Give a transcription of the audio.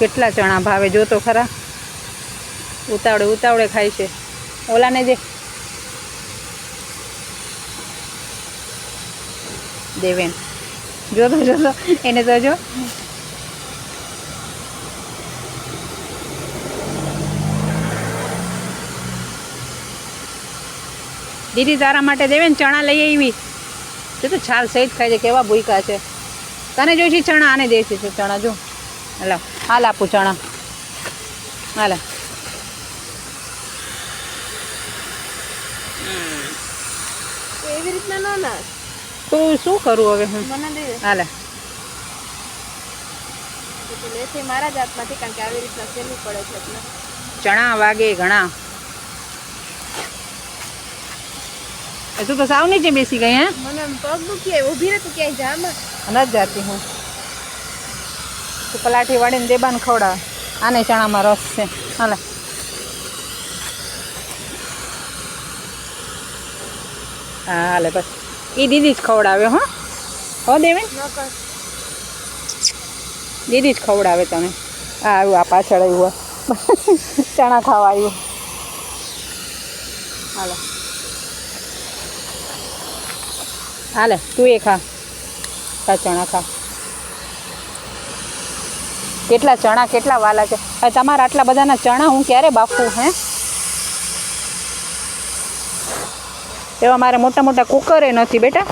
કેટલા ચણા ભાવે જો તો ખરા. ઉતાવળે ઉતાવળે ખાય છે. ઓલાને જે દેવેન જોતો જોતો એને તો જો દીદી તારા માટે દેવેન ચણા લઈ આવી. જો તો છાલ સહિત ખાય છે. કેવા ભૂયકા છે. તને જોઈશે ચણા? આને દે છે ચણા. જો હાલ હાલ આપું ચણા. હાલ એવી રીતના ન ના તો શું કરું હવે હું? મને દે. હાલ લેશે મારા જ હાથમાંથી, કારણ કે આવી રીતના સહેલું પડે છે એટલે. ચણા વાગે ઘણા. તું તો સાવ નીચે બેસી ગઈ. હે મને પગ દુખી ઊભી રહે તું ક્યાંય જામાં નથી જાતી હું. તું પલાઠી વાળીને દેબાને ખવડાવે. આને ચણામાં રસ છે. હાલે હા હાલે બસ. એ દીદી જ ખવડાવે. હો દેવે ન કર. દીદી જ ખવડાવે તને. હા આવ્યું. આ પાછળ આવ્યું. ચણા ખાવા આવ્યું. હાલે હાલે તું એ ખા. ચણા ખા. કેટલા ચણા કેટલા વાલા છે. હવે તમારા આટલા બધાના ચણા હું ક્યારે બાફું? હે એવા મારે મોટા મોટા કુકરે નથી બેટા.